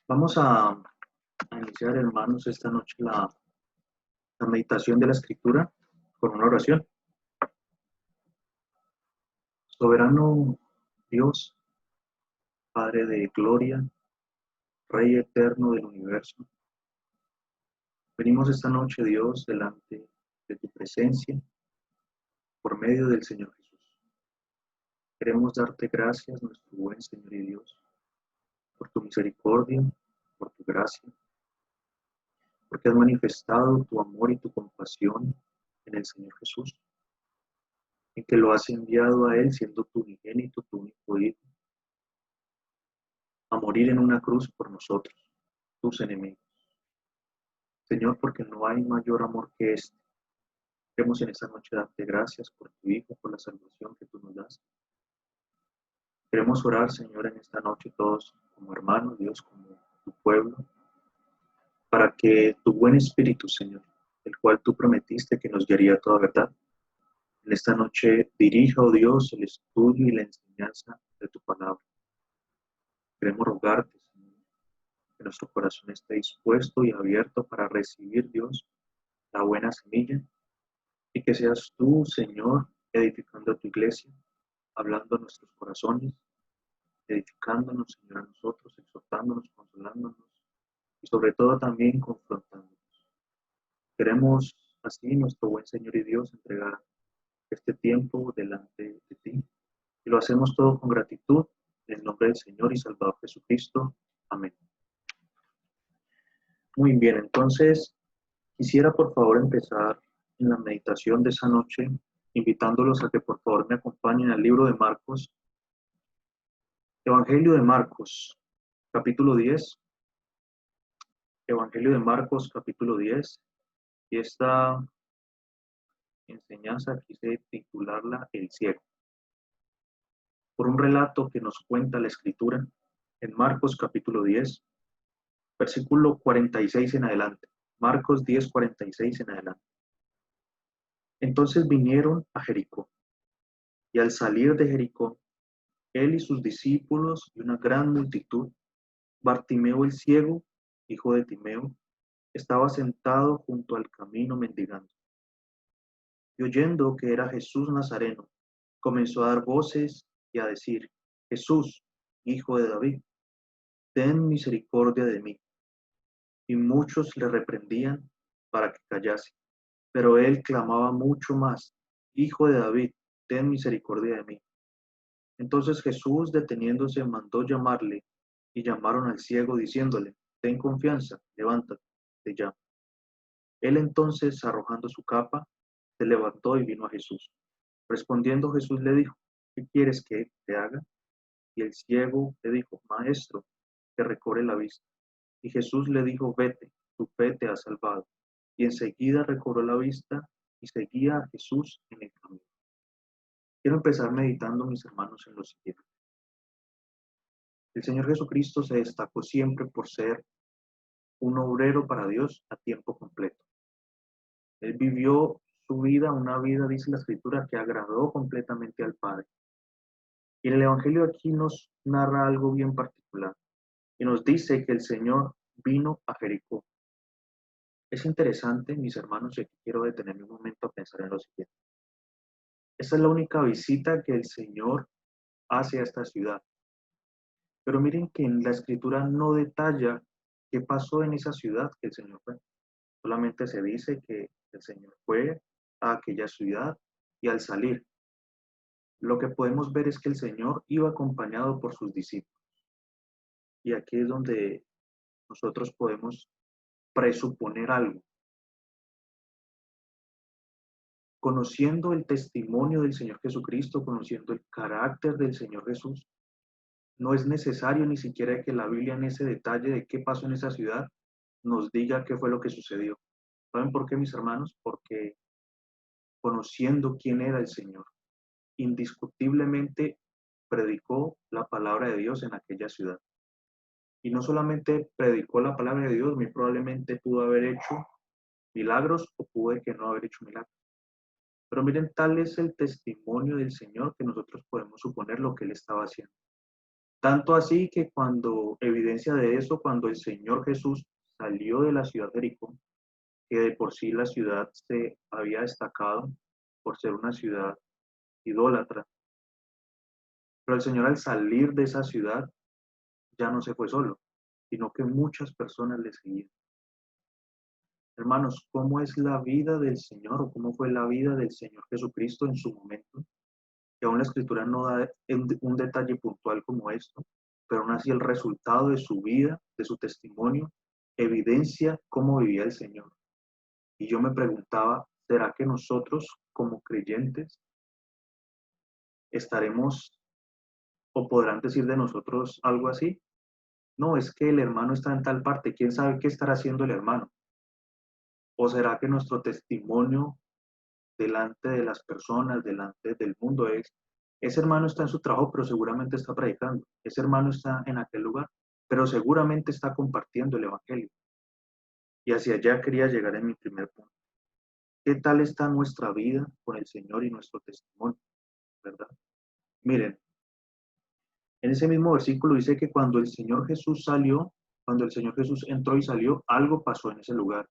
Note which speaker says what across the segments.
Speaker 1: Vamos a iniciar, hermanos, esta noche la meditación de la Escritura con una oración. Soberano Dios, Padre de gloria, Rey eterno del universo, venimos esta noche, Dios, delante de tu presencia por medio del Señor Jesús. Queremos darte gracias, nuestro buen Señor y Dios, por tu misericordia, por tu gracia, porque has manifestado tu amor y tu compasión en el Señor Jesús, en que lo has enviado a Él siendo tu unigénito, tu único Hijo, a morir en una cruz por nosotros, tus enemigos. Señor, porque no hay mayor amor que este. Queremos en esta noche darte gracias por tu Hijo, por la salvación que tú nos das. Queremos orar, Señor, en esta noche todos como hermanos, Dios, como tu pueblo, para que tu buen espíritu, Señor, el cual tú prometiste que nos guiaría a toda verdad, en esta noche dirija, oh Dios, el estudio y la enseñanza de tu palabra. Queremos rogarte, Señor, que nuestro corazón esté dispuesto y abierto para recibir, Dios, la buena semilla, y que seas tú, Señor, edificando tu iglesia, hablando a nuestros corazones, edificándonos, Señor, a nosotros, exhortándonos, consolándonos y sobre todo también confrontándonos. Queremos así, nuestro buen Señor y Dios, entregar este tiempo delante de ti, y lo hacemos todo con gratitud en el nombre del Señor y Salvador Jesucristo. Amén. Muy bien, entonces quisiera por favor empezar en la meditación de esa noche, invitándolos a que por favor me acompañen al libro de Marcos, Evangelio de Marcos, capítulo 10, Evangelio de Marcos, capítulo 10, y esta enseñanza quise titularla El ciego, por un relato que nos cuenta la Escritura en Marcos, capítulo 10, versículo 46 en adelante. Marcos 10, 46 en adelante. Entonces vinieron a Jericó, y al salir de Jericó, él y sus discípulos y una gran multitud, Bartimeo el ciego, hijo de Timeo, estaba sentado junto al camino mendigando. Y oyendo que era Jesús Nazareno, comenzó a dar voces y a decir: Jesús, hijo de David, ten misericordia de mí. Y muchos le reprendían para que callase. Pero él clamaba mucho más: Hijo de David, ten misericordia de mí. Entonces Jesús, deteniéndose, mandó llamarle, y llamaron al ciego diciéndole: Ten confianza, levántate, te llamo. Él entonces, arrojando su capa, se levantó y vino a Jesús. Respondiendo Jesús le dijo: ¿Qué quieres que te haga? Y el ciego le dijo: Maestro, que recobre la vista. Y Jesús le dijo: Vete, tu fe te ha salvado. Y enseguida recobró la vista y seguía a Jesús en el camino. Quiero empezar meditando, mis hermanos, en lo siguiente. El Señor Jesucristo se destacó siempre por ser un obrero para Dios a tiempo completo. Él vivió su vida, una vida, dice la Escritura, que agradó completamente al Padre. Y en el Evangelio aquí nos narra algo bien particular y nos dice que el Señor vino a Jericó. Es interesante, mis hermanos, y aquí quiero detenerme un momento a pensar en lo siguiente. Esta es la única visita que el Señor hace a esta ciudad. Pero miren que en la Escritura no detalla qué pasó en esa ciudad que el Señor fue. Solamente se dice que el Señor fue a aquella ciudad y al salir, lo que podemos ver es que el Señor iba acompañado por sus discípulos. Y aquí es donde nosotros podemos presuponer algo. Conociendo el testimonio del Señor Jesucristo, conociendo el carácter del Señor Jesús, no es necesario ni siquiera que la Biblia en ese detalle de qué pasó en esa ciudad nos diga qué fue lo que sucedió. ¿Saben por qué, mis hermanos? Porque conociendo quién era el Señor, indiscutiblemente predicó la palabra de Dios en aquella ciudad. Y no solamente predicó la palabra de Dios, muy probablemente pudo haber hecho milagros o pudo que no haber hecho milagros. Pero miren, tal es el testimonio del Señor que nosotros podemos suponer lo que Él estaba haciendo. Tanto así que cuando, evidencia de eso, cuando el Señor Jesús salió de la ciudad de Jericó, que de por sí la ciudad se había destacado por ser una ciudad idólatra, pero el Señor al salir de esa ciudad ya no se fue solo, sino que muchas personas le seguían. Hermanos, ¿cómo es la vida del Señor o cómo fue la vida del Señor Jesucristo en su momento? Que aún la Escritura no da un detalle puntual como esto, pero aún así el resultado de su vida, de su testimonio, evidencia cómo vivía el Señor. Y yo me preguntaba, ¿será que nosotros como creyentes estaremos o podrán decir de nosotros algo así? No, es que el hermano está en tal parte, ¿quién sabe qué estará haciendo el hermano? ¿O será que nuestro testimonio delante de las personas, delante del mundo ese hermano está en su trabajo, pero seguramente está predicando, ese hermano está en aquel lugar, pero seguramente está compartiendo el evangelio? Y hacia allá quería llegar en mi primer punto. ¿Qué tal está nuestra vida con el Señor y nuestro testimonio, verdad? Miren, en ese mismo versículo dice que cuando el Señor Jesús salió, cuando el Señor Jesús entró y salió, algo pasó en ese lugar.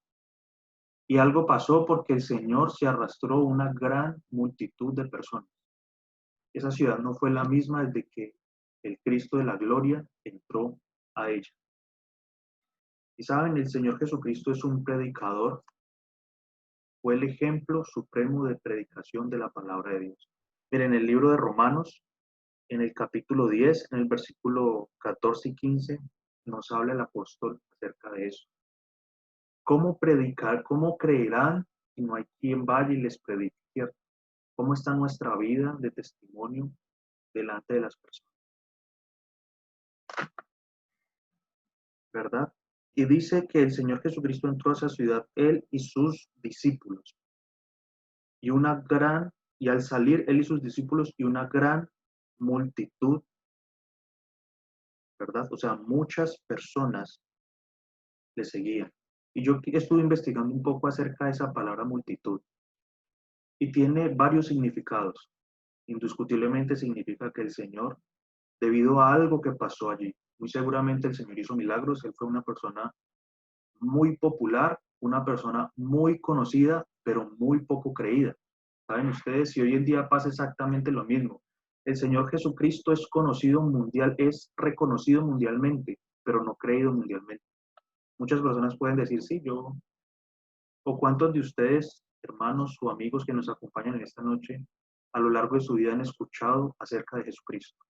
Speaker 1: Y algo pasó porque el Señor se arrastró una gran multitud de personas. Esa ciudad no fue la misma desde que el Cristo de la gloria entró a ella. Y saben, el Señor Jesucristo es un predicador, fue el ejemplo supremo de predicación de la palabra de Dios. Miren, en el libro de Romanos, en el capítulo 10, en el versículo 14 y 15, nos habla el apóstol acerca de eso. ¿Cómo predicar? ¿Cómo creerán si no hay quien vaya y les predique? ¿Cierto? ¿Cómo está nuestra vida de testimonio delante de las personas? ¿Verdad? Y dice que el Señor Jesucristo entró a esa ciudad, él y sus discípulos. Y al salir él y sus discípulos y una gran multitud, ¿verdad? O sea, muchas personas le seguían. Y yo estuve investigando un poco acerca de esa palabra multitud y tiene varios significados. Indiscutiblemente significa que el Señor, debido a algo que pasó allí, muy seguramente el Señor hizo milagros, él fue una persona muy popular, una persona muy conocida, pero muy poco creída. ¿Saben ustedes? Si hoy en día pasa exactamente lo mismo. El Señor Jesucristo es conocido mundial, es reconocido mundialmente, pero no creído mundialmente. Muchas personas pueden decir, sí, yo, o cuántos de ustedes, hermanos o amigos que nos acompañan en esta noche, a lo largo de su vida han escuchado acerca de Jesucristo.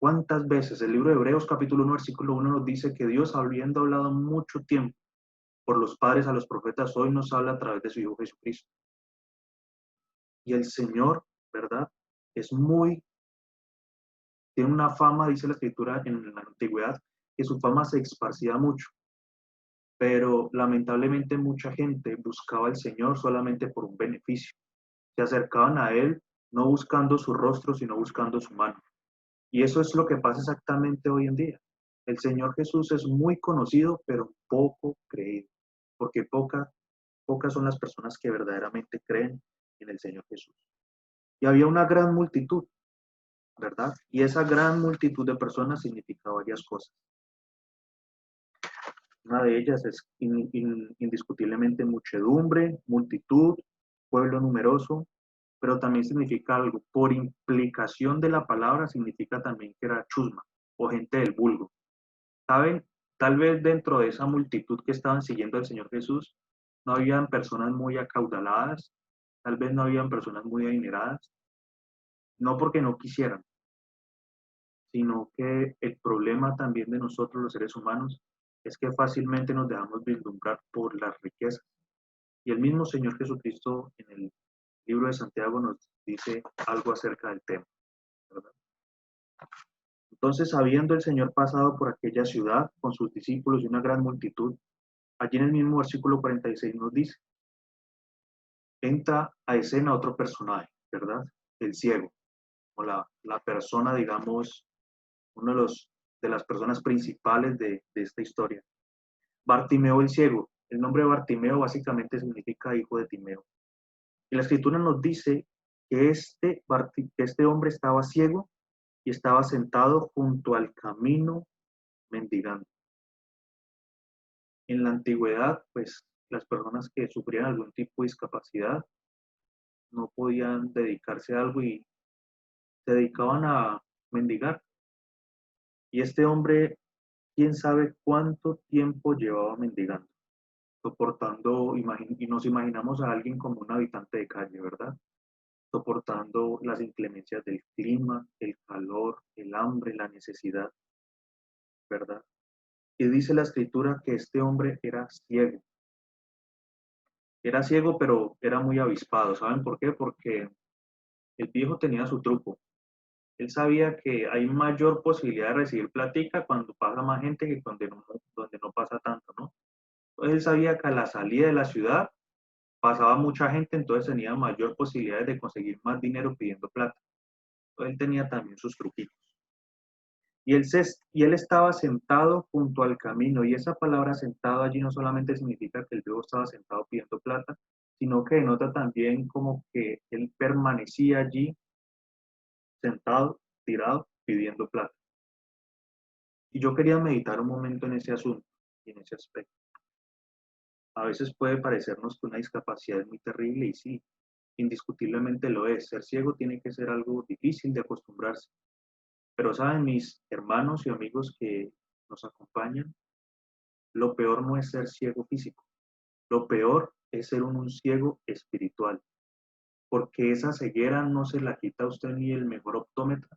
Speaker 1: ¿Cuántas veces el libro de Hebreos capítulo 1 versículo 1 nos dice que Dios, habiendo hablado mucho tiempo por los padres a los profetas, hoy nos habla a través de su Hijo Jesucristo? Y el Señor, ¿verdad? Es muy, tiene una fama, dice la Escritura en la antigüedad, que su fama se esparcía mucho, pero lamentablemente mucha gente buscaba al Señor solamente por un beneficio. Se acercaban a Él no buscando su rostro, sino buscando su mano. Y eso es lo que pasa exactamente hoy en día. El Señor Jesús es muy conocido, pero poco creído, porque pocas son las personas que verdaderamente creen en el Señor Jesús. Y había una gran multitud, ¿verdad? Y esa gran multitud de personas significa varias cosas. Una de ellas es indiscutiblemente muchedumbre, multitud, pueblo numeroso, pero también significa algo. Por implicación de la palabra significa también que era chusma o gente del vulgo. ¿Saben? Tal vez dentro de esa multitud que estaban siguiendo al Señor Jesús, no habían personas muy acaudaladas, tal vez no habían personas muy adineradas, no porque no quisieran, sino que el problema también de nosotros los seres humanos es que fácilmente nos dejamos vislumbrar por las riquezas. Y el mismo Señor Jesucristo en el libro de Santiago nos dice algo acerca del tema, ¿verdad? Entonces, habiendo el Señor pasado por aquella ciudad con sus discípulos y una gran multitud, allí en el mismo versículo 46 nos dice, entra a escena otro personaje, ¿verdad? El ciego, o la persona, digamos, uno de las personas principales de esta historia. Bartimeo el ciego. El nombre de Bartimeo básicamente significa hijo de Timeo. Y la escritura nos dice que este hombre estaba ciego y estaba sentado junto al camino mendigando. En la antigüedad, pues las personas que sufrían algún tipo de discapacidad no podían dedicarse a algo y se dedicaban a mendigar. Y este hombre, quién sabe cuánto tiempo llevaba mendigando, soportando, y nos imaginamos a alguien como un habitante de calle, ¿verdad? Soportando las inclemencias del clima, el calor, el hambre, la necesidad, ¿verdad? Y dice la escritura que este hombre era ciego. Era ciego, pero era muy avispado. ¿Saben por qué? Porque el viejo tenía su truco. Él sabía que hay mayor posibilidad de recibir platica cuando pasa más gente que donde no pasa tanto, ¿no? Entonces él sabía que a la salida de la ciudad pasaba mucha gente, entonces tenía mayor posibilidad de conseguir más dinero pidiendo plata. Entonces él tenía también sus truquitos. Y él estaba sentado junto al camino, y esa palabra sentado allí no solamente significa que el viejo estaba sentado pidiendo plata, sino que denota también como que él permanecía allí sentado, tirado, pidiendo plata. Y yo quería meditar un momento en ese asunto y en ese aspecto. A veces puede parecernos que una discapacidad es muy terrible y sí, indiscutiblemente lo es. Ser ciego tiene que ser algo difícil de acostumbrarse. Pero saben, mis hermanos y amigos que nos acompañan, lo peor no es ser ciego físico. Lo peor es ser un ciego espiritual, porque esa ceguera no se la quita a usted ni el mejor optómetra.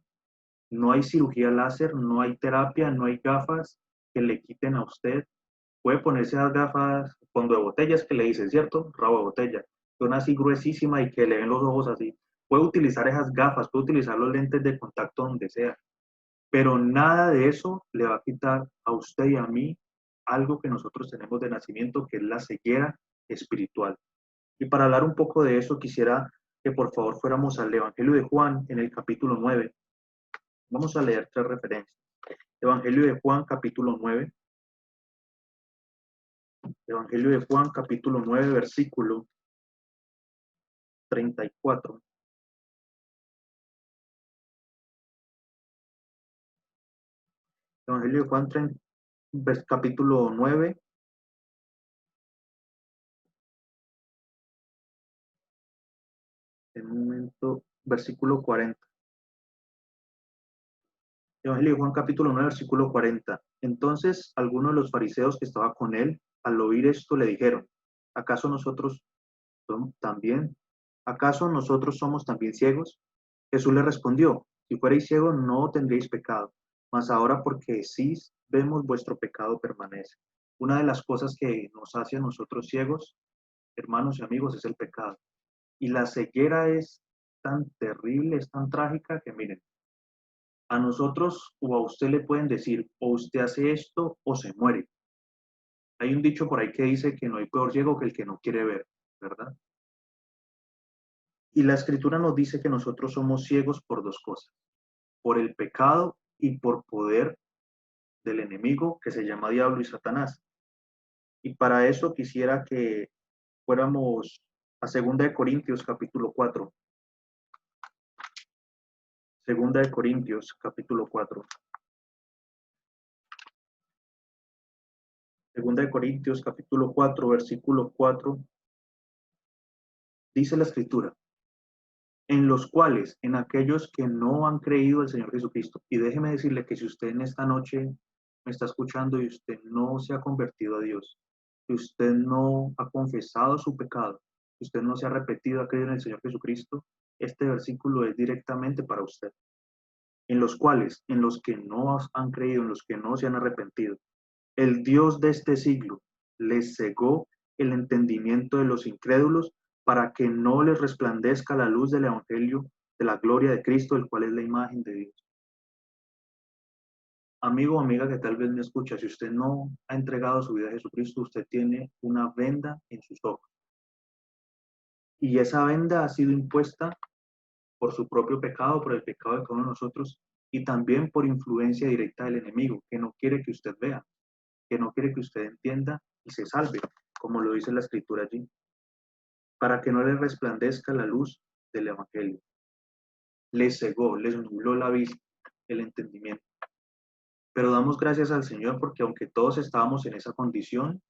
Speaker 1: No hay cirugía láser, no hay terapia, no hay gafas que le quiten a usted. Puede ponerse las gafas, fondo de botellas que le dicen, ¿cierto? Rabo de botella. Son así gruesísima y que le ven los ojos así. Puede utilizar esas gafas, puede utilizar los lentes de contacto donde sea. Pero nada de eso le va a quitar a usted y a mí algo que nosotros tenemos de nacimiento, que es la ceguera espiritual. Y para hablar un poco de eso, quisiera que por favor fuéramos al Evangelio de Juan en el capítulo 9. Vamos a leer tres referencias. Evangelio de Juan, capítulo 9. Evangelio de Juan, capítulo 9, versículo 34. Evangelio de Juan, capítulo 9, en un momento, versículo 40. Evangelio de Juan, capítulo 9, versículo 40. Entonces, algunos de los fariseos que estaban con él, al oír esto, le dijeron, ¿acaso nosotros también? ¿Acaso nosotros somos también ciegos? Jesús le respondió, si fuerais ciegos no tendréis pecado, mas ahora porque decís, vemos vuestro pecado permanece. Una de las cosas que nos hace a nosotros ciegos, hermanos y amigos, es el pecado. Y la ceguera es tan terrible, es tan trágica que miren, a nosotros o a usted le pueden decir, o usted hace esto o se muere. Hay un dicho por ahí que dice que no hay peor ciego que el que no quiere ver, ¿verdad? Y la escritura nos dice que nosotros somos ciegos por dos cosas, por el pecado y por poder del enemigo que se llama Diablo y Satanás. Y para eso quisiera que fuéramos a 2 Corintios capítulo 4. 2 Corintios capítulo 4. 2 capítulo 4, versículo 4, dice la escritura, en los cuales, en aquellos que no han creído al Señor Jesucristo. Y déjeme decirle que si usted en esta noche me está escuchando y usted no se ha convertido a Dios, si usted no ha confesado su pecado, si usted no se ha repetido a creer en el Señor Jesucristo, este versículo es directamente para usted. En los cuales, en los que no han creído, en los que no se han arrepentido, el Dios de este siglo les cegó el entendimiento de los incrédulos para que no les resplandezca la luz del Evangelio de la gloria de Cristo, el cual es la imagen de Dios. Amigo o amiga que tal vez me escucha, si usted no ha entregado su vida a Jesucristo, usted tiene una venda en sus ojos. Y esa venda ha sido impuesta por su propio pecado, por el pecado de cada uno de nosotros, y también por influencia directa del enemigo, que no quiere que usted vea, que no quiere que usted entienda y se salve, como lo dice la escritura allí, para que no le resplandezca la luz del Evangelio. Les cegó, les nubló la vista. el entendimiento. Pero damos gracias al Señor porque aunque todos estábamos en esa condición,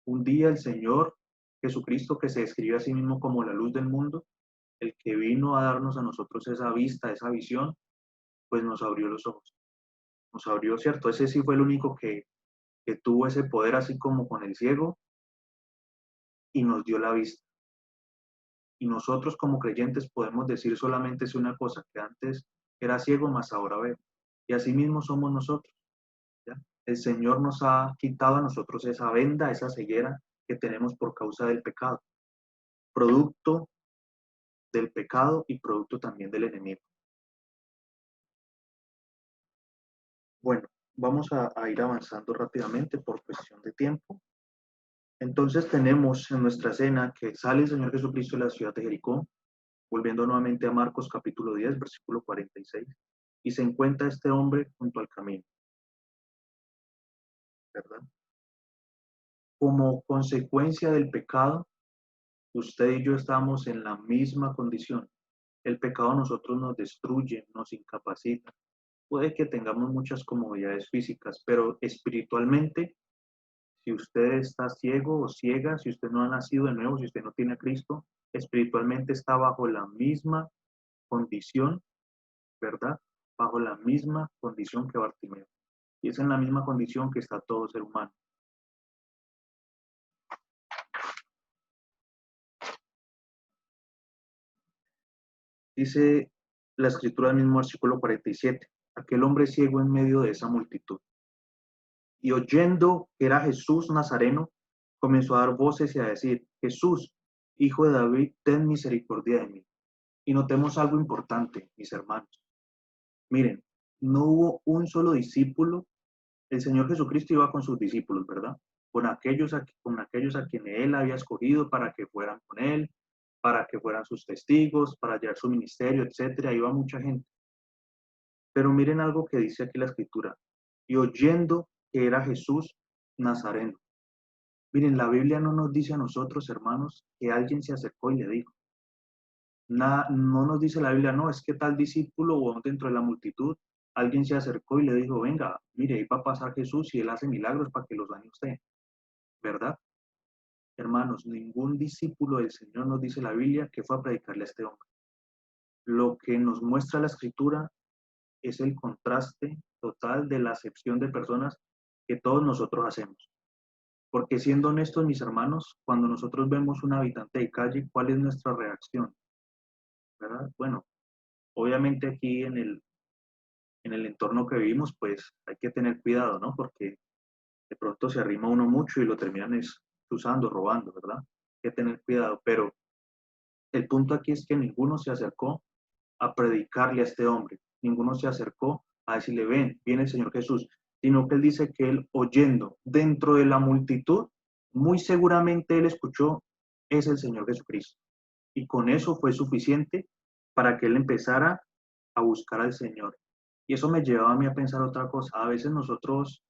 Speaker 1: un día el Señor Jesucristo, que se describe a sí mismo como la luz del mundo, el que vino a darnos a nosotros esa vista, esa visión, pues nos abrió los ojos. Nos abrió, ¿cierto? Ese sí fue el único que tuvo ese poder así como con el ciego y nos dio la vista. Y nosotros como creyentes podemos decir solamente es una cosa, que antes era ciego, mas ahora ve. Y así mismo somos nosotros, ¿ya? El Señor nos ha quitado a nosotros esa venda, esa ceguera que tenemos por causa del pecado, producto del pecado y producto también del enemigo. Bueno, vamos a ir avanzando rápidamente por cuestión de tiempo. Entonces tenemos en nuestra escena que sale el Señor Jesucristo de la ciudad de Jericó, volviendo nuevamente a Marcos capítulo 10, versículo 46, y se encuentra este hombre junto al camino, ¿verdad? Como consecuencia del pecado, usted y yo estamos en la misma condición. El pecado a nosotros nos destruye, nos incapacita. Puede que tengamos muchas comodidades físicas, pero espiritualmente, si usted está ciego o ciega, si usted no ha nacido de nuevo, si usted no tiene a Cristo, espiritualmente está bajo la misma condición, ¿verdad? Bajo la misma condición que Bartimeo. Y es en la misma condición que está todo ser humano. Dice la escritura del mismo versículo 47, aquel hombre ciego en medio de esa multitud. Y oyendo que era Jesús Nazareno, comenzó a dar voces y a decir, Jesús, hijo de David, ten misericordia de mí. Y notemos algo importante, mis hermanos. Miren, no hubo un solo discípulo. El Señor Jesucristo iba con sus discípulos, ¿verdad? Con aquellos a quienes Él había escogido para que fueran con Él, para que fueran sus testigos, para llevar su ministerio, etcétera. Iba mucha gente. Pero miren algo que dice aquí la Escritura. Y oyendo que era Jesús Nazareno. Miren, la Biblia no nos dice a nosotros, hermanos, que alguien se acercó y le dijo. No nos dice la Biblia, no, es que tal discípulo o dentro de la multitud, alguien se acercó y le dijo, venga, mire, ahí va a pasar Jesús y él hace milagros para que los dañe usted, ¿verdad? Hermanos, ningún discípulo del Señor nos dice la Biblia que fue a predicarle a este hombre. Lo que nos muestra la Escritura es el contraste total de la acepción de personas que todos nosotros hacemos. Porque siendo honestos, mis hermanos, cuando nosotros vemos un habitante de calle, ¿cuál es nuestra reacción? ¿Verdad? Bueno, obviamente aquí en el entorno que vivimos, pues hay que tener cuidado, ¿no? Porque de pronto se arrima uno mucho y lo terminan usando, robando, ¿verdad? Hay que tener cuidado, pero el punto aquí es que ninguno se acercó a predicarle a este hombre, ninguno se acercó a decirle, ven, viene el Señor Jesús, sino que él dice que él oyendo dentro de la multitud, muy seguramente él escuchó, es el Señor Jesucristo. Y con eso fue suficiente para que él empezara a buscar al Señor. Y eso me llevaba a mí a pensar otra cosa. A veces nosotros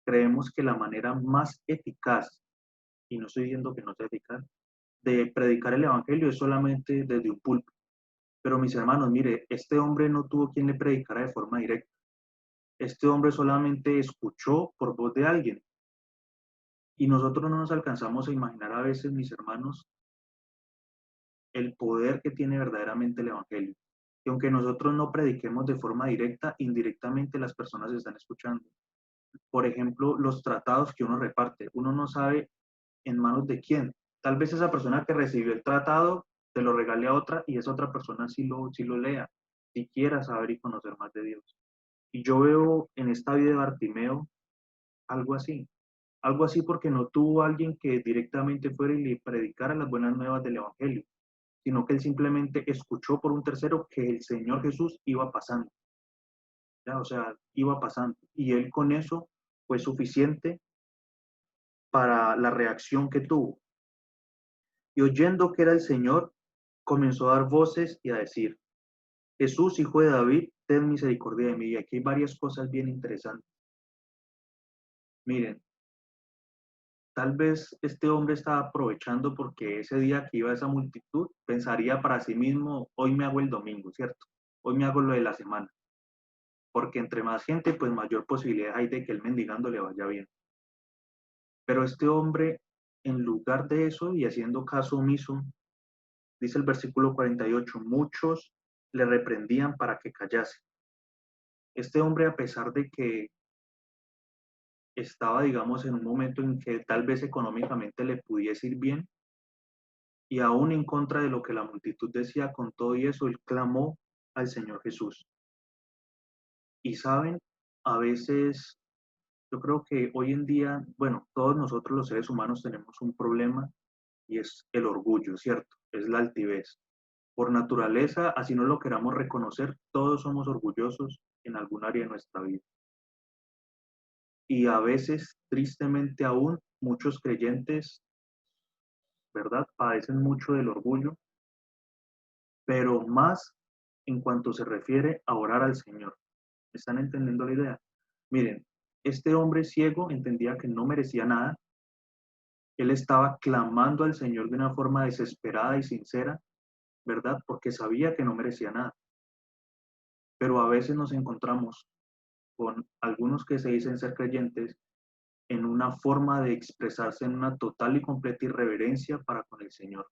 Speaker 1: creemos que la manera más eficaz, y no estoy diciendo que no sea eficaz, de predicar el Evangelio es solamente desde un púlpito. Pero mis hermanos, mire, este hombre no tuvo quien le predicara de forma directa. Este hombre solamente escuchó por voz de alguien. Y nosotros no nos alcanzamos a imaginar a veces, mis hermanos, el poder que tiene verdaderamente el Evangelio. Y aunque nosotros no prediquemos de forma directa, indirectamente las personas están escuchando. Por ejemplo, los tratados que uno reparte. Uno no sabe en manos de quién. Tal vez esa persona que recibió el tratado te lo regale a otra y esa otra persona sí lo lea, si quiera saber y conocer más de Dios. Y yo veo en esta vida de Bartimeo algo así porque no tuvo alguien que directamente fuera y le predicara las buenas nuevas del Evangelio, sino que él simplemente escuchó por un tercero que el Señor Jesús iba pasando, ¿ya? O sea, iba pasando. Y él con eso fue suficiente para la reacción que tuvo. Y oyendo que era el Señor, comenzó a dar voces y a decir, Jesús, hijo de David, ten misericordia de mí. Y aquí hay varias cosas bien interesantes. Miren, tal vez este hombre estaba aprovechando porque ese día que iba a esa multitud, pensaría para sí mismo, hoy me hago el domingo, ¿cierto? Hoy me hago lo de la semana. porque entre más gente, pues mayor posibilidad hay de que el mendigando le vaya bien. Pero este hombre, en lugar de eso y haciendo caso omiso, dice el versículo 48, muchos le reprendían para que callase. Este hombre, a pesar de que estaba, digamos, en un momento en que tal vez económicamente le pudiese ir bien, y aún en contra de lo que la multitud decía, con todo y eso, él clamó al Señor Jesús. Y saben, a veces yo creo que hoy en día, bueno, todos nosotros los seres humanos tenemos un problema y es el orgullo, ¿cierto? Es la altivez. Por naturaleza, así no lo queramos reconocer, todos somos orgullosos en algún área de nuestra vida. Y a veces, tristemente aún, muchos creyentes, ¿verdad? Padecen mucho del orgullo, pero más en cuanto se refiere a orar al Señor. ¿Están entendiendo la idea? Miren, este hombre ciego entendía que no merecía nada. Él estaba clamando al Señor de una forma desesperada y sincera, ¿verdad? Porque sabía que no merecía nada. Pero a veces nos encontramos con algunos que se dicen ser creyentes en una forma de expresarse en una total y completa irreverencia para con el Señor.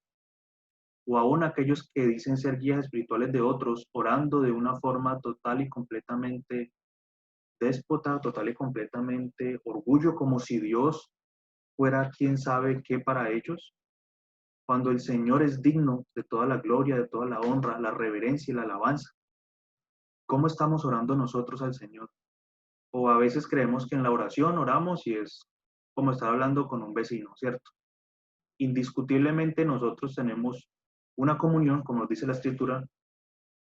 Speaker 1: O aún aquellos que dicen ser guías espirituales de otros, orando de una forma total y completamente déspota, total y completamente orgullo, como si Dios fuera quien sabe qué para ellos, cuando el Señor es digno de toda la gloria, de toda la honra, la reverencia y la alabanza. ¿Cómo estamos orando nosotros al Señor? O a veces creemos que en la oración oramos y es como estar hablando con un vecino, ¿cierto? Indiscutiblemente nosotros tenemos una comunión, como nos dice la Escritura,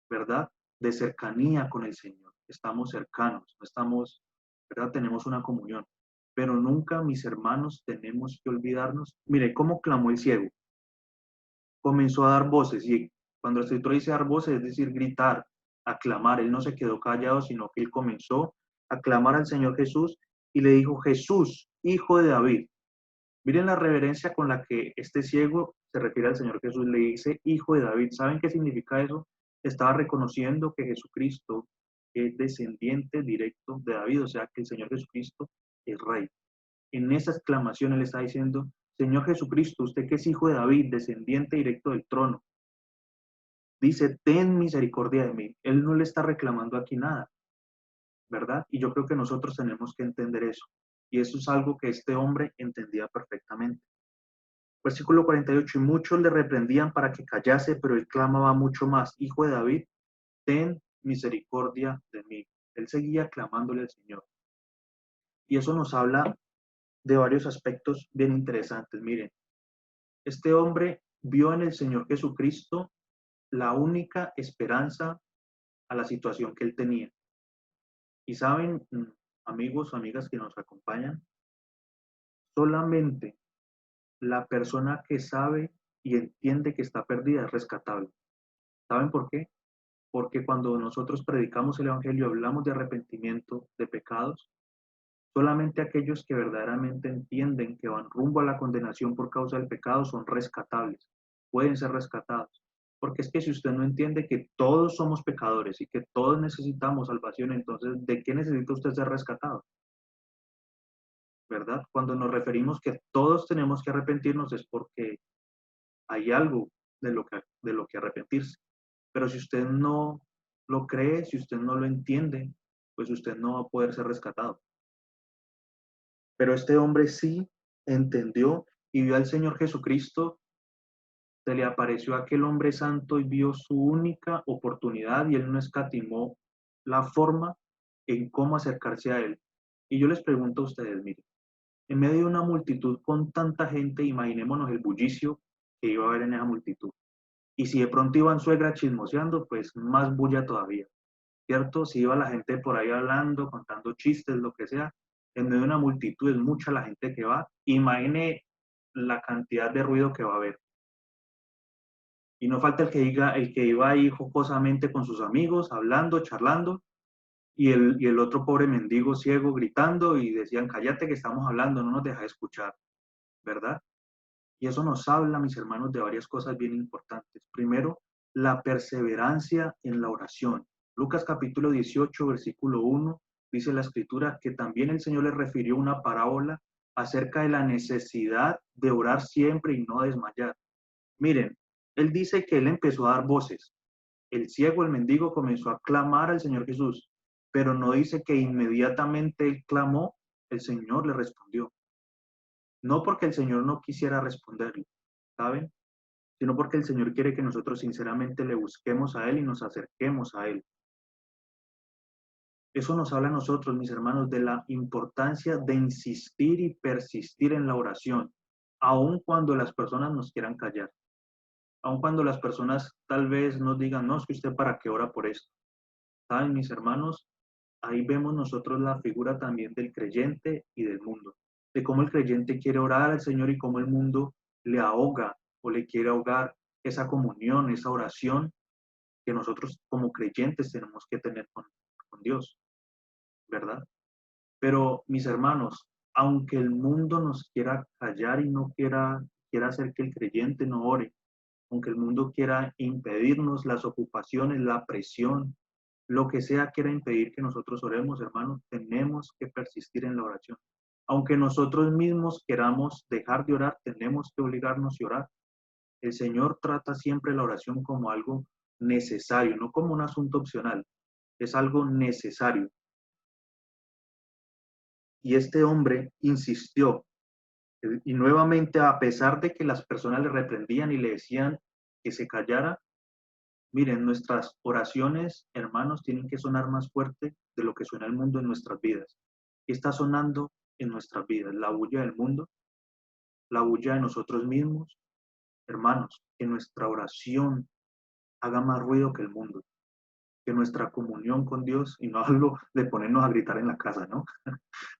Speaker 1: ¿verdad? De cercanía con el Señor. Estamos cercanos, no estamos, ¿verdad? Tenemos una comunión. Pero nunca, mis hermanos, tenemos que olvidarnos. Mire, ¿cómo clamó el ciego? Comenzó a dar voces y cuando el Escritura dice dar voces, es decir, gritar, aclamar. Él no se quedó callado, sino que él comenzó a clamar al Señor Jesús y le dijo, Jesús, hijo de David. Miren la reverencia con la que este ciego se refiere al Señor Jesús, le dice hijo de David. ¿Saben qué significa eso? Estaba reconociendo que Jesucristo es descendiente directo de David, o sea que el Señor Jesucristo es rey. En esa exclamación él está diciendo, Señor Jesucristo, usted que es hijo de David, descendiente directo del trono, dice, ten misericordia de mí. Él no le está reclamando aquí nada, ¿verdad? Y yo creo que nosotros tenemos que entender eso. Y eso es algo que este hombre entendía perfectamente. Versículo 48, y muchos le reprendían para que callase, pero él clamaba mucho más, Hijo de David, ten misericordia de mí. Él seguía clamándole al Señor. Y eso nos habla de varios aspectos bien interesantes. Miren, este hombre vio en el Señor Jesucristo la única esperanza a la situación que él tenía. Y saben, amigos o amigas que nos acompañan, solamente la persona que sabe y entiende que está perdida es rescatable. ¿Saben por qué? Porque cuando nosotros predicamos el Evangelio, hablamos de arrepentimiento de pecados, solamente aquellos que verdaderamente entienden que van rumbo a la condenación por causa del pecado son rescatables, pueden ser rescatados. Porque es que si usted no entiende que todos somos pecadores y que todos necesitamos salvación, entonces, ¿de qué necesita usted ser rescatado? ¿Verdad? Cuando nos referimos que todos tenemos que arrepentirnos es porque hay algo de lo que arrepentirse. Pero si usted no lo cree, si usted no lo entiende, pues usted no va a poder ser rescatado. Pero este hombre sí entendió y vio al Señor Jesucristo, se le apareció aquel hombre santo y vio su única oportunidad y él no escatimó la forma en cómo acercarse a él. Y yo les pregunto a ustedes, miren, en medio de una multitud con tanta gente, imaginémonos el bullicio que iba a haber en esa multitud. Y si de pronto iban suegras chismoseando, pues más bulla todavía, ¿cierto? Si iba la gente por ahí hablando, contando chistes, lo que sea, en medio de una multitud es mucha la gente que va. Imagine la cantidad de ruido que va a haber. Y no falta el que diga, el que iba ahí jocosamente con sus amigos, hablando, charlando, y el otro pobre mendigo ciego gritando y decían, cállate que estamos hablando, no nos deja escuchar, ¿verdad? Y eso nos habla, mis hermanos, de varias cosas bien importantes. Primero, la perseverancia en la oración. Lucas capítulo 18, versículo 1, dice la escritura que también el Señor le refirió una parábola acerca de la necesidad de orar siempre y no desmayar. Miren, él dice que él empezó a dar voces. El ciego, el mendigo, comenzó a clamar al Señor Jesús, pero no dice que inmediatamente él clamó, el Señor le respondió. No porque el Señor no quisiera responderle, ¿saben? Sino porque el Señor quiere que nosotros sinceramente le busquemos a Él y nos acerquemos a Él. Eso nos habla a nosotros, mis hermanos, de la importancia de insistir y persistir en la oración, aun cuando las personas nos quieran callar, aun cuando las personas tal vez nos digan, no, es que usted para qué ora por esto. ¿Saben, mis hermanos? Ahí vemos nosotros la figura también del creyente y del mundo, de cómo el creyente quiere orar al Señor y cómo el mundo le ahoga o le quiere ahogar esa comunión, esa oración que nosotros como creyentes tenemos que tener con Dios, ¿verdad? Pero mis hermanos, aunque el mundo nos quiera callar y no quiera hacer que el creyente no ore, aunque el mundo quiera impedirnos las ocupaciones, la presión, lo que sea quiera impedir que nosotros oremos, hermanos, tenemos que persistir en la oración. Aunque nosotros mismos queramos dejar de orar, tenemos que obligarnos a orar. El Señor trata siempre la oración como algo necesario, no como un asunto opcional, es algo necesario. Y este hombre insistió, y nuevamente, a pesar de que las personas le reprendían y le decían que se callara, miren, nuestras oraciones, hermanos, tienen que sonar más fuerte de lo que suena el mundo en nuestras vidas. ¿Qué está sonando en nuestras vidas? La bulla del mundo, la bulla de nosotros mismos. Hermanos, que nuestra oración haga más ruido que el mundo, que nuestra comunión con Dios, y no hablo de ponernos a gritar en la casa, ¿no?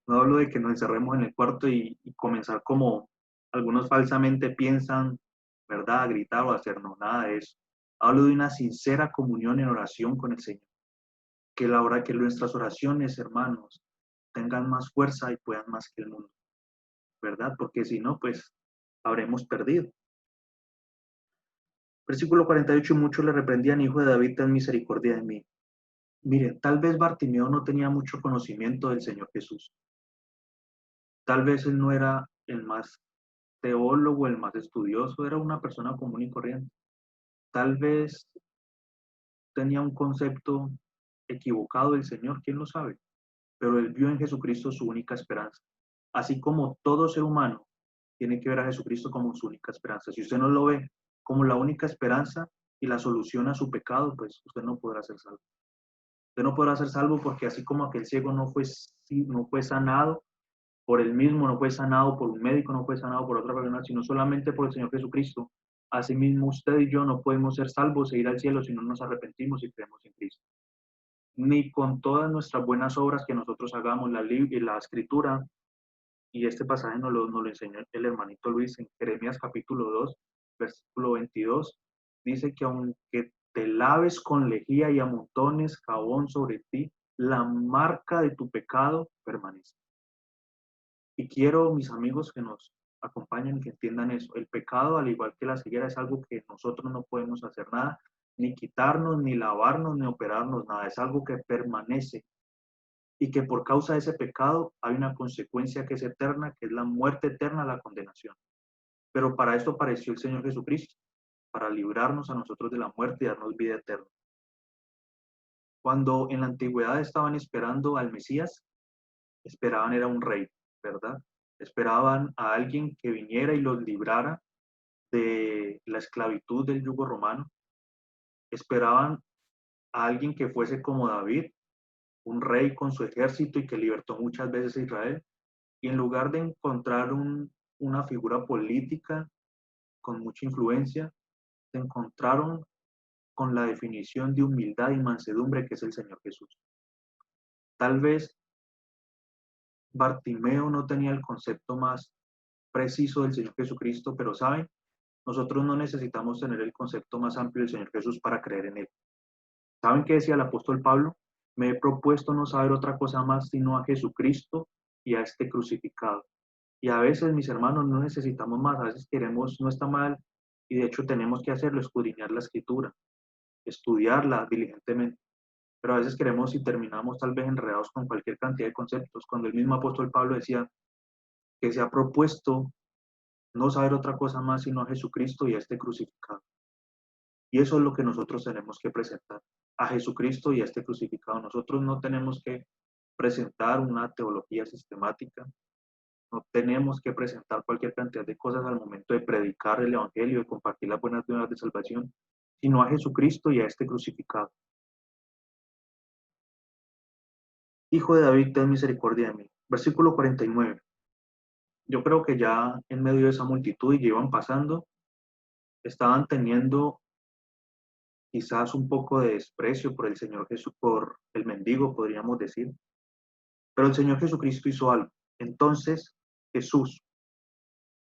Speaker 1: No hablo de que nos encerremos en el cuarto y comenzar como algunos falsamente piensan, ¿verdad? A gritar o a hacer, no, nada de eso. Hablo de una sincera comunión en oración con el Señor. Que la hora que nuestras oraciones, hermanos, tengan más fuerza y puedan más que el mundo, ¿verdad? Porque si no, pues habremos perdido. Versículo 48, muchos le reprendían, hijo de David, ten misericordia de mí. Mire, tal vez Bartimeo no tenía mucho conocimiento del Señor Jesús. Tal vez él no era el más teólogo, el más estudioso, era una persona común y corriente. Tal vez tenía un concepto equivocado del Señor, quién lo sabe, pero él vio en Jesucristo su única esperanza. Así como todo ser humano tiene que ver a Jesucristo como su única esperanza. Si usted no lo ve como la única esperanza y la solución a su pecado, pues usted no podrá ser salvo. Usted no podrá ser salvo porque así como aquel ciego no fue sanado por él mismo, no fue sanado por un médico, no fue sanado por otra persona, sino solamente por el Señor Jesucristo. Asimismo, usted y yo no podemos ser salvos e ir al cielo si no nos arrepentimos y creemos en Cristo. Ni con todas nuestras buenas obras que nosotros hagamos, la escritura, y este pasaje nos lo enseñó el hermanito Luis en Jeremías capítulo 2, versículo 22, dice que aunque te laves con lejía y amontones jabón sobre ti, la marca de tu pecado permanece. Y quiero, mis amigos, que nos acompañen y que entiendan eso. El pecado, al igual que la ceguera, es algo que nosotros no podemos hacer nada, ni quitarnos, ni lavarnos, ni operarnos, nada. Es algo que permanece y que por causa de ese pecado hay una consecuencia que es eterna, que es la muerte eterna, la condenación. Pero para esto apareció el Señor Jesucristo, para librarnos a nosotros de la muerte y darnos vida eterna. Cuando en la antigüedad estaban esperando al Mesías, esperaban era un rey, ¿verdad? Esperaban a alguien que viniera y los librara de la esclavitud del yugo romano. Esperaban a alguien que fuese como David, un rey con su ejército y que libertó muchas veces a Israel. Y en lugar de encontrar una figura política con mucha influencia, se encontraron con la definición de humildad y mansedumbre que es el Señor Jesús. Tal vez Bartimeo no tenía el concepto más preciso del Señor Jesucristo, pero ¿saben? Nosotros no necesitamos tener el concepto más amplio del Señor Jesús para creer en Él. ¿Saben qué decía el apóstol Pablo? Me he propuesto no saber otra cosa más sino a Jesucristo y a este crucificado. Y a veces, mis hermanos, no necesitamos más, a veces queremos, no está mal, y de hecho tenemos que hacerlo, escudriñar la escritura, estudiarla diligentemente. pero a veces queremos y terminamos tal vez enredados con cualquier cantidad de conceptos, cuando el mismo apóstol Pablo decía que se ha propuesto no saber otra cosa más sino a Jesucristo y a este crucificado. Y eso es lo que nosotros tenemos que presentar, a Jesucristo y a este crucificado. Nosotros no tenemos que presentar una teología sistemática, no tenemos que presentar cualquier cantidad de cosas al momento de predicar el Evangelio, de compartir las buenas nuevas de salvación, sino a Jesucristo y a este crucificado. Hijo de David, ten misericordia de mí. Versículo 49. Yo creo que ya en medio de esa multitud y iban pasando, estaban teniendo quizás un poco de desprecio por el Señor Jesús, por el mendigo, podríamos decir. Pero el Señor Jesucristo hizo algo. Entonces Jesús,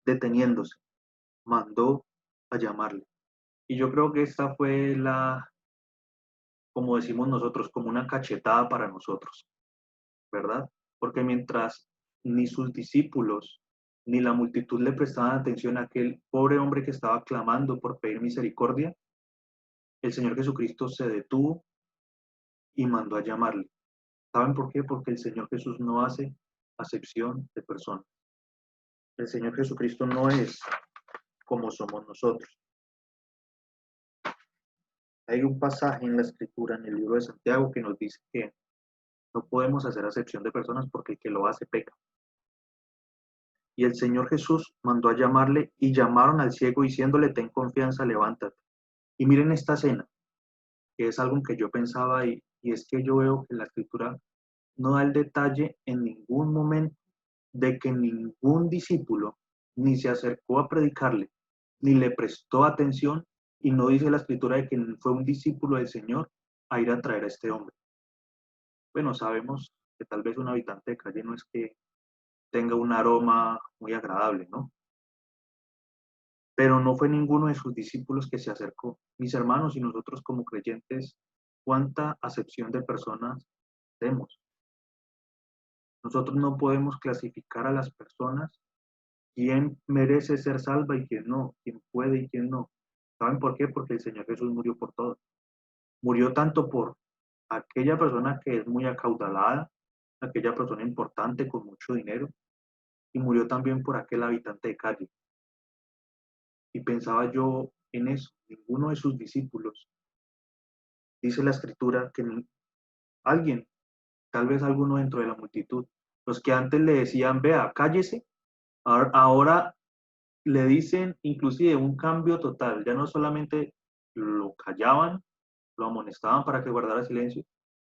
Speaker 1: deteniéndose, mandó a llamarle. Y yo creo que esta fue como decimos nosotros, como una cachetada para nosotros, ¿verdad? Porque mientras ni sus discípulos ni la multitud le prestaban atención a aquel pobre hombre que estaba clamando por pedir misericordia, el Señor Jesucristo se detuvo y mandó a llamarle. ¿Saben por qué? Porque el Señor Jesús no hace acepción de personas. El Señor Jesucristo no es como somos nosotros. Hay un pasaje en la Escritura, en el libro de Santiago, que nos dice que no podemos hacer acepción de personas porque el que lo hace peca. Y el Señor Jesús mandó a llamarle y llamaron al ciego diciéndole, ten confianza, levántate. Y miren esta escena, que es algo que yo pensaba y es que yo veo que la Escritura no da el detalle en ningún momento de que ningún discípulo ni se acercó a predicarle, ni le prestó atención, y no dice la Escritura de que fue un discípulo del Señor a ir a traer a este hombre. Bueno, sabemos que tal vez un habitante de calle no es que tenga un aroma muy agradable, ¿no? Pero no fue ninguno de sus discípulos que se acercó. Mis hermanos y nosotros como creyentes, ¿cuánta acepción de personas hacemos? Nosotros no podemos clasificar a las personas quién merece ser salva y quién no, quién puede y quién no. ¿Saben por qué? Porque el Señor Jesús murió por todos. Murió tanto por aquella persona que es muy acaudalada, aquella persona importante con mucho dinero, y murió también por aquel habitante de calle. Y pensaba yo en eso, ninguno de sus discípulos, dice la Escritura, que alguien, tal vez alguno dentro de la multitud, los que antes le decían, vea, cállese, ahora le dicen inclusive un cambio total, ya no solamente lo callaban, lo amonestaban para que guardara silencio,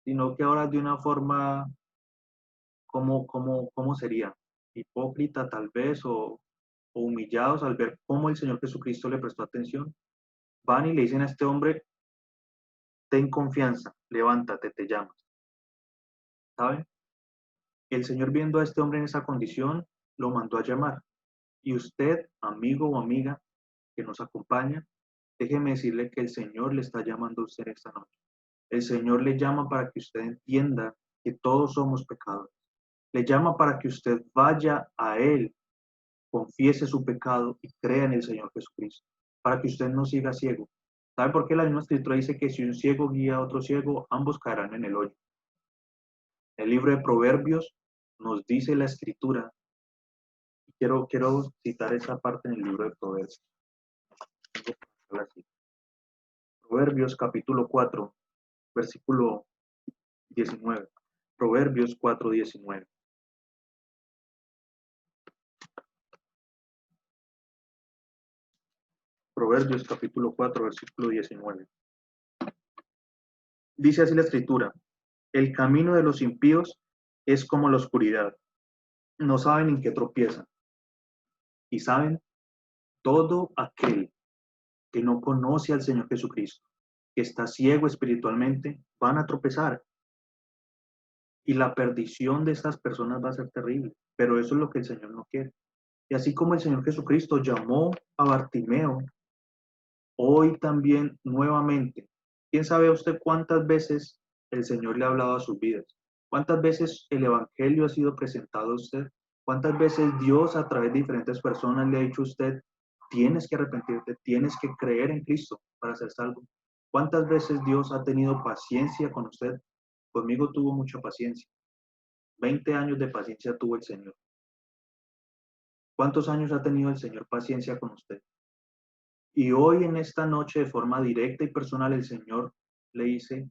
Speaker 1: sino que ahora de una forma, ¿cómo sería? Hipócrita tal vez, o humillados al ver cómo el Señor Jesucristo le prestó atención, van y le dicen a este hombre, ten confianza, levántate, te llamas. ¿Saben? El Señor viendo a este hombre en esa condición, lo mandó a llamar. Y usted, amigo o amiga que nos acompaña, déjeme decirle que el Señor le está llamando a usted esta noche. El Señor le llama para que usted entienda que todos somos pecadores. Le llama para que usted vaya a Él, confiese su pecado y crea en el Señor Jesucristo. Para que usted no siga ciego. ¿Sabe por qué la misma escritura dice que si un ciego guía a otro ciego, ambos caerán en el hoyo? El libro de Proverbios nos dice la escritura. Quiero citar esa parte en el libro de Proverbios. Proverbios capítulo 4, versículo 19. Proverbios 4, 19. Proverbios capítulo 4, versículo 19. Dice así la escritura, el camino de los impíos es como la oscuridad, no saben en qué tropiezan. Y saben, todo aquel que no conoce al Señor Jesucristo, que está ciego espiritualmente, van a tropezar. Y la perdición de estas personas va a ser terrible, pero eso es lo que el Señor no quiere. Y así como el Señor Jesucristo llamó a Bartimeo, hoy también nuevamente, ¿quién sabe usted cuántas veces el Señor le ha hablado a sus vidas? ¿Cuántas veces el Evangelio ha sido presentado a usted? ¿Cuántas veces Dios a través de diferentes personas le ha dicho a usted, tienes que arrepentirte, tienes que creer en Cristo para ser salvo? ¿Cuántas veces Dios ha tenido paciencia con usted? Conmigo tuvo mucha paciencia. 20 años de paciencia tuvo el Señor. ¿Cuántos años ha tenido el Señor paciencia con usted? Y hoy en esta noche, de forma directa y personal, el Señor le dice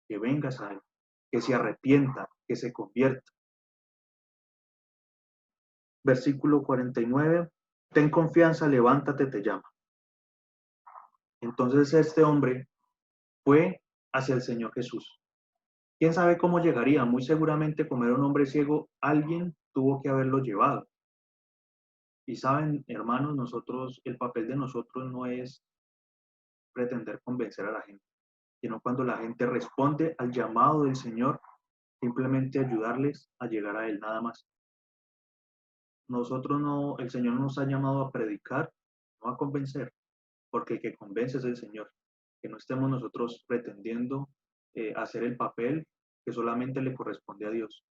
Speaker 1: que vengas a Él, que se arrepienta, que se convierta. Versículo 49. Ten confianza, levántate, te llama. Entonces este hombre fue hacia el Señor Jesús. ¿Quién sabe cómo llegaría? Muy seguramente, como era un hombre ciego, alguien tuvo que haberlo llevado. Y saben, hermanos, el papel de nosotros no es pretender convencer a la gente, sino cuando la gente responde al llamado del Señor, simplemente ayudarles a llegar a Él, nada más. Nosotros no, el Señor nos ha llamado a predicar, no a convencer, porque el que convence es el Señor. Que no estemos nosotros pretendiendo hacer el papel que solamente le corresponde a Dios.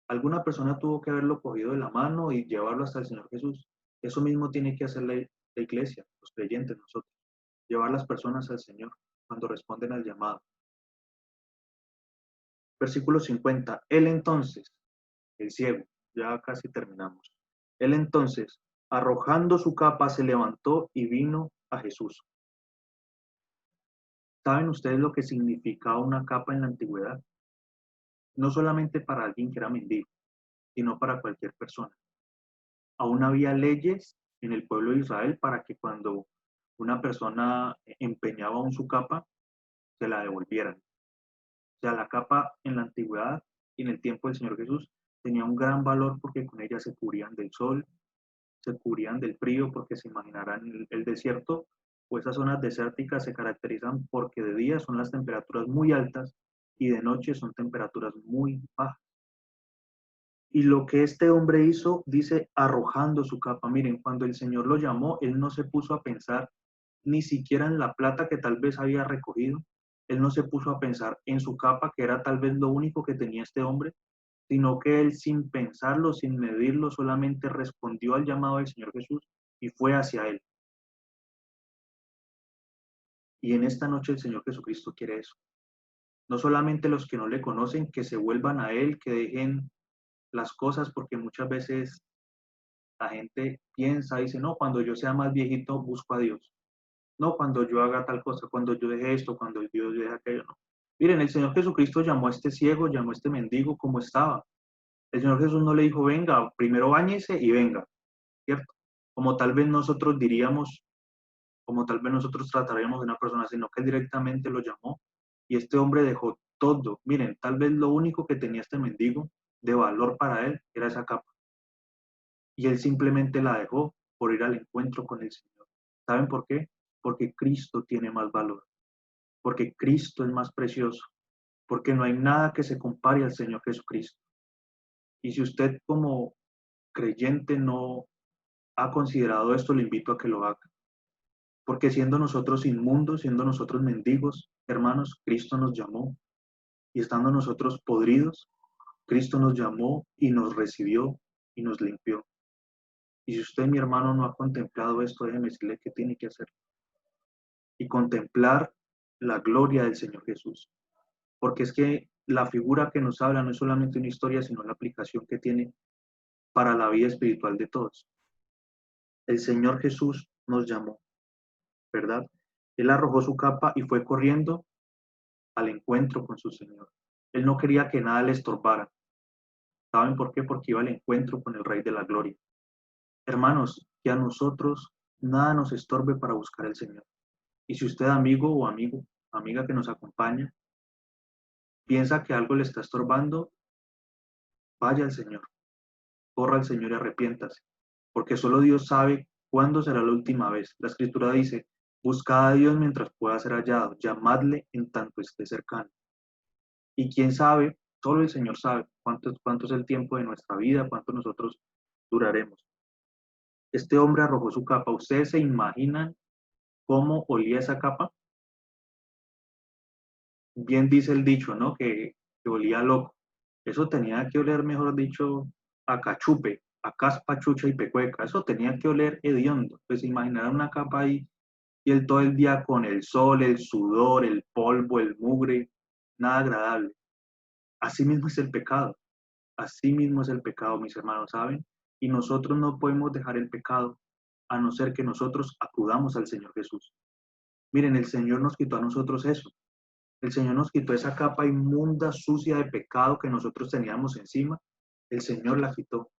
Speaker 1: Alguna persona tuvo que haberlo cogido de la mano y llevarlo hasta el Señor Jesús. Eso mismo tiene que hacer la iglesia, los creyentes, nosotros. Llevar las personas al Señor cuando responden al llamado. Versículo 50. Él entonces, el ciego, ya casi terminamos. Él entonces, arrojando su capa, se levantó y vino a Jesús. ¿Saben ustedes lo que significaba una capa en la antigüedad? No solamente para alguien que era mendigo, sino para cualquier persona. Aún había leyes en el pueblo de Israel para que cuando una persona empeñaba aún su capa, se la devolvieran. O sea, la capa en la antigüedad y en el tiempo del Señor Jesús tenía un gran valor porque con ella se cubrían del sol, se cubrían del frío, porque se imaginarán el desierto o esas zonas desérticas se caracterizan porque de día son las temperaturas muy altas y de noche son temperaturas muy bajas. Y lo que este hombre hizo, dice, arrojando su capa. Miren, cuando el Señor lo llamó, él no se puso a pensar ni siquiera en la plata que tal vez había recogido. Él no se puso a pensar en su capa, que era tal vez lo único que tenía este hombre, sino que él sin pensarlo, sin medirlo, solamente respondió al llamado del Señor Jesús y fue hacia él. Y en esta noche el Señor Jesucristo quiere eso. No solamente los que no le conocen, que se vuelvan a él, que dejen las cosas, porque muchas veces la gente piensa, dice, no, cuando yo sea más viejito busco a Dios. No, cuando yo haga tal cosa, cuando yo deje esto, cuando Dios deje aquello, no. Miren, el Señor Jesucristo llamó a este ciego, llamó a este mendigo como estaba. El Señor Jesús no le dijo, venga, primero báñese y venga, ¿cierto? Como tal vez nosotros diríamos, como tal vez nosotros trataríamos de una persona, sino que él directamente lo llamó y este hombre dejó todo. Miren, tal vez lo único que tenía este mendigo de valor para él era esa capa. Y él simplemente la dejó por ir al encuentro con el Señor. ¿Saben por qué? Porque Cristo tiene más valor, porque Cristo es más precioso, porque no hay nada que se compare al Señor Jesucristo. Y si usted como creyente no ha considerado esto, le invito a que lo haga. Porque siendo nosotros inmundos, siendo nosotros mendigos, hermanos, Cristo nos llamó. Y estando nosotros podridos, Cristo nos llamó y nos recibió y nos limpió. Y si usted, mi hermano, no ha contemplado esto, déjeme decirle qué tiene que hacer. Y contemplar la gloria del Señor Jesús. Porque es que la figura que nos habla no es solamente una historia, sino la aplicación que tiene para la vida espiritual de todos. El Señor Jesús nos llamó, ¿verdad? Él arrojó su capa y fue corriendo al encuentro con su Señor. Él no quería que nada le estorbara. ¿Saben por qué? Porque iba al encuentro con el Rey de la Gloria. Hermanos, que a nosotros nada nos estorbe para buscar al Señor. Y si usted, amigo o amiga que nos acompaña, piensa que algo le está estorbando, vaya al Señor, corra al Señor y arrepiéntase, porque solo Dios sabe cuándo será la última vez. La Escritura dice, buscad a Dios mientras pueda ser hallado, llamadle en tanto esté cercano. Y quién sabe, solo el Señor sabe cuánto es el tiempo de nuestra vida, cuánto nosotros duraremos. Este hombre arrojó su capa. ¿Ustedes se imaginan cómo olía esa capa? Bien dice el dicho, ¿no? Que olía loco. Eso tenía que oler, mejor dicho, a cachupe, a caspa, chucha y pecueca. Eso tenía que oler hediondo. Pues imaginar una capa ahí Y él todo el día con el sol, el sudor, el polvo, el mugre, nada agradable. Así mismo es el pecado. Así mismo es el pecado, mis hermanos, ¿saben? Y nosotros no podemos dejar el pecado a no ser que nosotros acudamos al Señor Jesús. Miren, el Señor nos quitó a nosotros eso. El Señor nos quitó esa capa inmunda, sucia de pecado que nosotros teníamos encima. El Señor la quitó.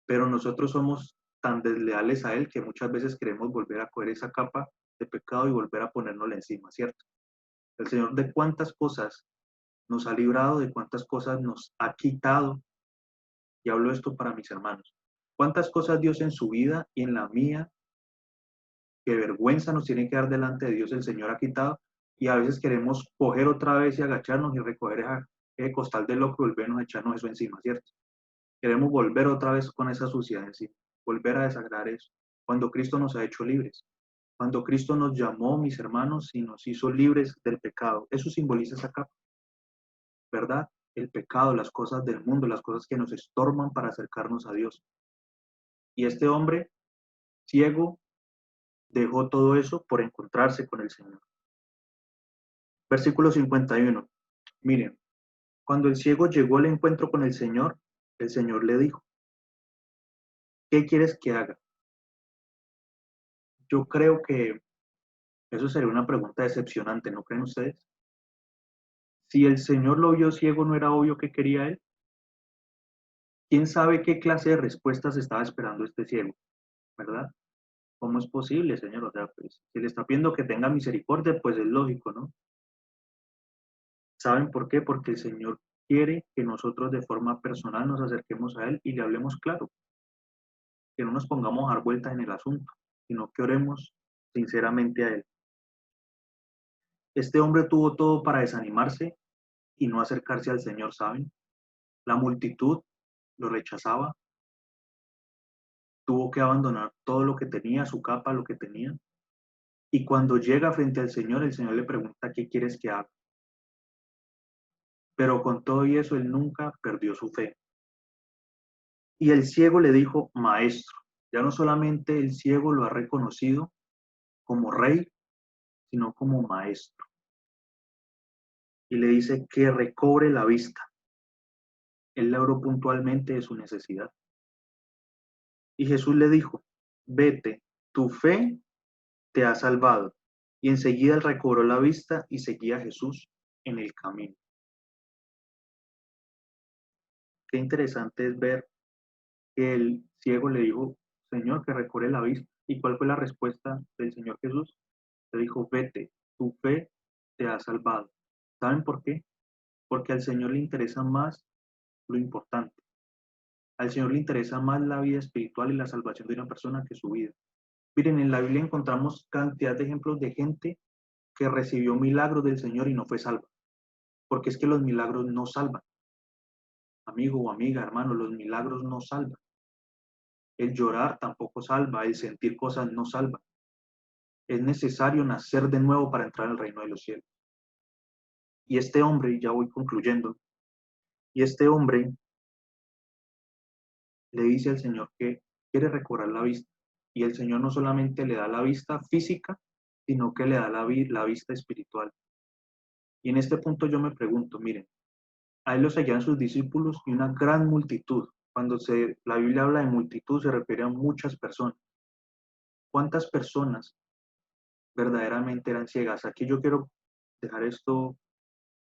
Speaker 1: Pero nosotros somos tan desleales a Él que muchas veces queremos volver a coger esa capa de pecado y volver a ponérnosla encima, ¿cierto? El Señor de cuántas cosas nos ha librado, de cuántas cosas nos ha quitado. Y hablo esto para mis hermanos. ¿Cuántas cosas Dios en su vida y en la mía, qué vergüenza nos tiene que dar delante de Dios, el Señor ha quitado? Y a veces queremos coger otra vez y agacharnos y recoger ese costal de loco y volvernos a echarnos eso encima, ¿cierto? Queremos volver otra vez con esa suciedad encima, volver a desagradar eso, cuando Cristo nos ha hecho libres, cuando Cristo nos llamó, mis hermanos, y nos hizo libres del pecado. Eso simboliza esa capa, ¿verdad? El pecado, las cosas del mundo, las cosas que nos estorban para acercarnos a Dios. Y este hombre ciego dejó todo eso por encontrarse con el Señor. Versículo 51. Miren, cuando el ciego llegó al encuentro con el Señor le dijo, ¿qué quieres que haga? Yo creo que eso sería una pregunta decepcionante, ¿no creen ustedes? Si el Señor lo vio ciego, ¿no era obvio que quería él? ¿Quién sabe qué clase de respuestas estaba esperando este ciego, verdad? ¿Cómo es posible, Señor? O sea, pues, si le está pidiendo que tenga misericordia, pues es lógico, ¿no? ¿Saben por qué? Porque el Señor quiere que nosotros de forma personal nos acerquemos a Él y le hablemos claro, que no nos pongamos a dar vueltas en el asunto, sino que oremos sinceramente a Él. Este hombre tuvo todo para desanimarse y no acercarse al Señor, ¿saben? La multitud lo rechazaba, tuvo que abandonar todo lo que tenía, su capa, lo que tenía, y cuando llega frente al Señor, el Señor le pregunta, ¿qué quieres que haga? Pero con todo y eso, él nunca perdió su fe. Y el ciego le dijo, maestro. Ya no solamente el ciego lo ha reconocido como rey, sino como maestro. Y le dice que recobre la vista. Él le oró puntualmente de su necesidad. Y Jesús le dijo, vete, tu fe te ha salvado. Y enseguida él recobró la vista y seguía a Jesús en el camino. Qué interesante es ver que el ciego le dijo, Señor, que recobre la vista. ¿Y cuál fue la respuesta del Señor Jesús? Le dijo, vete, tu fe te ha salvado. ¿Saben por qué? Porque al Señor le interesa más lo importante. Al Señor le interesa más la vida espiritual y la salvación de una persona que su vida. Miren, en la Biblia encontramos cantidad de ejemplos de gente que recibió milagros del Señor y no fue salva. Porque es que los milagros no salvan. Amigo o amiga, hermano, los milagros no salvan. El llorar tampoco salva, el sentir cosas no salva. Es necesario nacer de nuevo para entrar al reino de los cielos. Y este hombre, ya voy concluyendo, y este hombre le dice al Señor que quiere recobrar la vista. Y el Señor no solamente le da la vista física, sino que le da la vista espiritual. Y en este punto yo me pregunto, miren, a él lo seguían sus discípulos y una gran multitud. Cuando la Biblia habla de multitud se refiere a muchas personas. ¿Cuántas personas verdaderamente eran ciegas? Aquí yo quiero dejar esto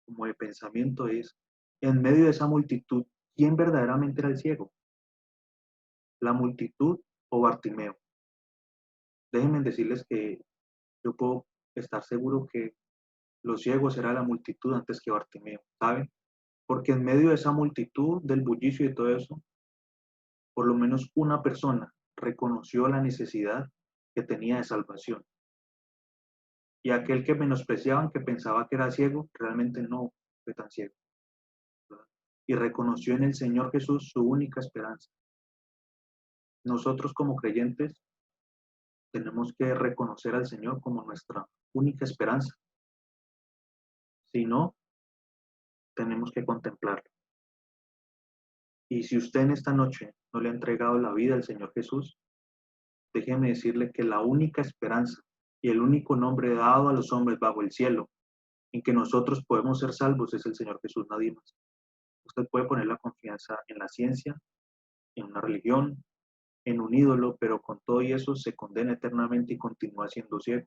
Speaker 1: como de pensamiento, es, en medio de esa multitud, ¿quién verdaderamente era el ciego? ¿La multitud o Bartimeo? Déjenme decirles que yo puedo estar seguro que los ciegos era la multitud antes que Bartimeo, ¿saben? Porque en medio de esa multitud, del bullicio y todo eso, por lo menos una persona reconoció la necesidad que tenía de salvación. Y aquel que menospreciaban, que pensaba que era ciego, realmente no fue tan ciego, ¿verdad? Y reconoció en el Señor Jesús su única esperanza. Nosotros como creyentes tenemos que reconocer al Señor como nuestra única esperanza. Si no, tenemos que contemplarlo. Y si usted en esta noche no le ha entregado la vida al Señor Jesús, déjeme decirle que la única esperanza y el único nombre dado a los hombres bajo el cielo, en que nosotros podemos ser salvos, es el Señor Jesús, nadie más. Usted puede poner la confianza en la ciencia, en una religión, en un ídolo, pero con todo y eso se condena eternamente y continúa siendo ciego.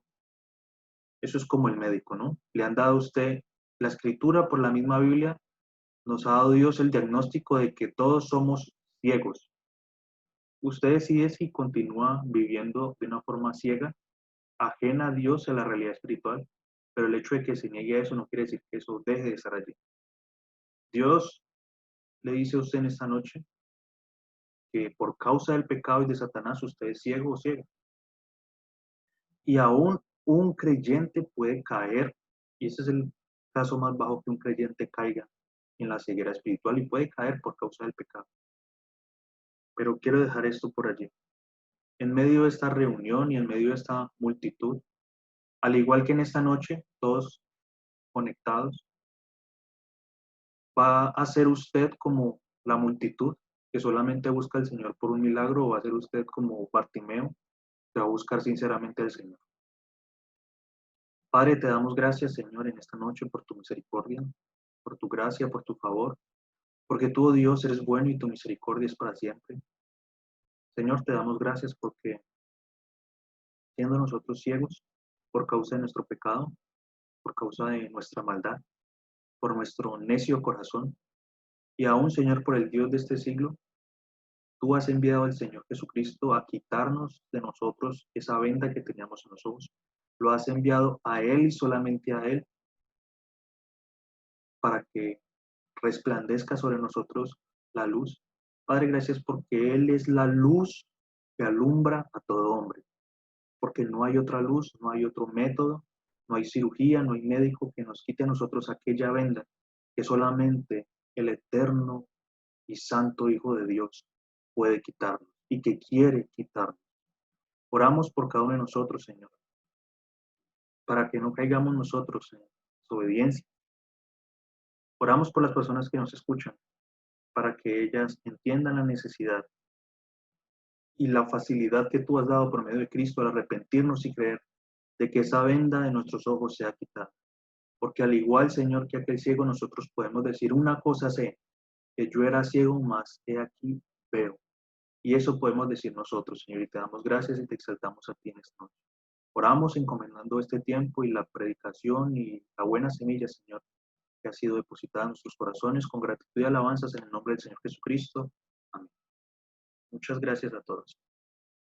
Speaker 1: Eso es como el médico, ¿no? Le han dado a usted la escritura por la misma Biblia, nos ha dado Dios el diagnóstico de que todos somos ciegos. Usted decide si continúa viviendo de una forma ciega, ajena a Dios y a la realidad espiritual, pero el hecho de que se niegue a eso no quiere decir que eso deje de estar allí. Dios le dice a usted en esta noche que por causa del pecado y de Satanás usted es ciego o ciega. Y aún un creyente puede caer, y ese es el caso más bajo, que un creyente caiga en la ceguera espiritual y puede caer por causa del pecado. Pero quiero dejar esto por allí. En medio de esta reunión y en medio de esta multitud, al igual que en esta noche, todos conectados, ¿va a ser usted como la multitud que solamente busca al Señor por un milagro, o va a ser usted como Bartimeo que va a buscar sinceramente al Señor? Padre, te damos gracias, Señor, en esta noche por tu misericordia, por tu gracia, por tu favor, porque tú, oh Dios, eres bueno y tu misericordia es para siempre. Señor, te damos gracias porque, siendo nosotros ciegos por causa de nuestro pecado, por causa de nuestra maldad, por nuestro necio corazón, y aún, Señor, por el Dios de este siglo, tú has enviado al Señor Jesucristo a quitarnos de nosotros esa venda que teníamos en los ojos. Lo has enviado a Él y solamente a Él para que resplandezca sobre nosotros la luz. Padre, gracias porque Él es la luz que alumbra a todo hombre, porque no hay otra luz, no hay otro método, no hay cirugía, no hay médico que nos quite a nosotros aquella venda que solamente el eterno y santo Hijo de Dios puede quitarnos y que quiere quitarnos. Oramos por cada uno de nosotros, Señor, para que no caigamos nosotros en desobediencia. Oramos por las personas que nos escuchan, para que ellas entiendan la necesidad y la facilidad que tú has dado por medio de Cristo al arrepentirnos y creer de que esa venda de nuestros ojos sea quitada. Porque al igual, Señor, que aquel ciego, nosotros podemos decir una cosa sé, que yo era ciego, mas he aquí veo. Y eso podemos decir nosotros, Señor, y te damos gracias y te exaltamos a ti en esta noche. Oramos encomendando este tiempo y la predicación y la buena semilla, Señor, que ha sido depositada en nuestros corazones con gratitud y alabanzas en el nombre del Señor Jesucristo. Amén. Muchas gracias a todos.